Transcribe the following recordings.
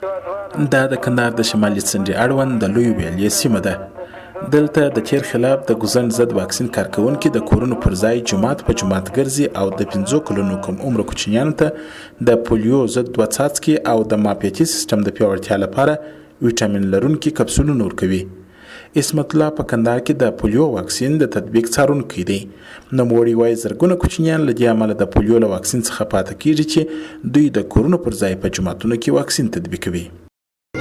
دا د کندهار د شمالي څنډې اړوند د لوی ویالې سیمه ده. دلته د تیر خلاف د ګوزن ضد واکسین کارکونکي د کورونو پر ځای جومات په جومات ګرځي او د 5 کلونو کم عمر کوچنیانو ته د پولیو ضد 2 څاڅکي او د معافیتي سیستم د پیاوړتیا لپاره ویټامین لرونکي کپسولونه ورکوي. اسمت الله په کندهار کې د پولیو واکسین د تطبیق څارونکی دی. نوموړي وایي زرګونه کوچنیان له دې امله د پولیو له واکسین څخه پاتې کیږي چې دوی د کورونو پر ځای په جوماتونو کې واکسین تطبیقوي.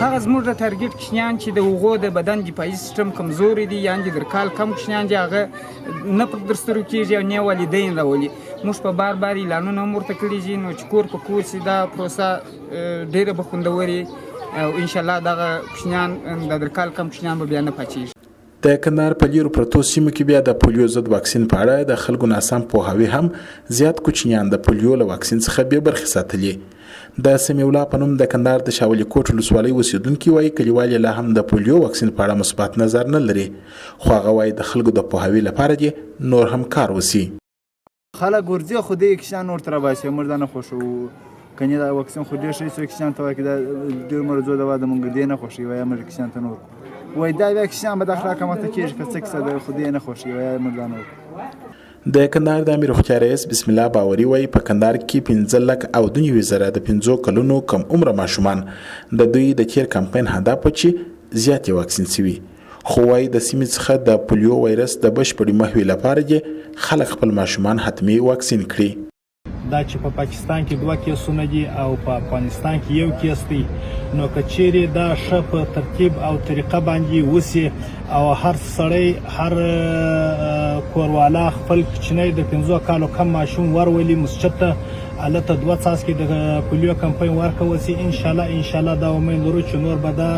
هغه زموږ د ټارګټ کوچنیان چې د هغو د بدن دفاعي سیستم کمزوري دي یا د درکال کم کوچنیان دي هغه نه پر درسترو کېږي او نه والدین راولي. موږ په بار اعلانونه هم ورته کړي دي نو چې کور په کور سي دا پروسه ډېره به خوندورې او انشاءالله دغه کوچنیان د درکال کم کوچنیان به بیا نه پاتېږي. د کندهار په لیرو پرتو سیمو کې بیا د پولیو ضد واکسین په اړه د خلکو ناسم پوهاوی هم زیات کوچنیان د پولیو له واکسین څخه بې برخې ساتلي. د سمیع الله په نوم د کندهار د شاولي کوټ ولسوالۍ اوسیدونکي وایي کلیوال یې لا هم د پولیو واکسین په اړه مثبت نظر نه لري، خو هغه وایي د خلکو د پوهاوي لپاره دې نور هم کار وشي. خلک ورځي خو دې کسان ورته راباسي موږ دا نه خوښو کني دا واکسین خو ډېر شي څو کسان ته وایي دا ډېر مرزو دوا د موږ دې نه خوښي وایي موږ کسان ته نور وایي دا بیا کسان به د اخلاق ماته کېږي که څه کیسه ده خو دې نه خوښي وایي موږ دا نور. د کندهار د امیر روغتیا رئیس بسم الله باوري وایي په کندهار کې 15,000 د 5 کلونو کم عمر ماشومان د دوی د تیر کمپاین هدف چې زیات واکسین شوي، خو وایي د سیمې څخه د پولیو وایرس د بشپړې مخنیوي لپاره خلک خپل ماشومان حتمي واکسین کړي. دا چې په پاکستان کې 2 کیسونه دي او په افغانستان کې 1 کیس دی نو که چیرې دا ښه په ترتیب او طریقه باندې وسي او هر سړی هر کوروالا خپل کوچنی د 15 کالو کم ماشوم ورولي مسجد ته الته 2 څاڅکي د پولیو کمپاین ورکول شي ان شاء الله دا امید لرو چې نور به دا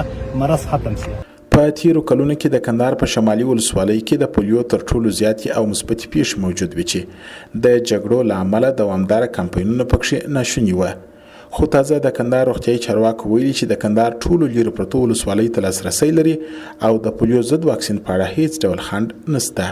مرض ختم شي. په تیرو کلونو کې د کندهار په شمالي ولسوالۍ کې د پولیو تر ټولو زیاتې او مثبتې پیښې موجود وي چې د جګړو له امله دوامداره کمپاینونه پکښې ناشوني وه. خو تازه د کندهار روغتیایي چارواکو ویلي چې د کندهار ټولو لیرو پرتو ولسوالیو ته لاسرسی لري او د پولیو ضد واکسین په اړه هیڅ ډول خنډ نشته.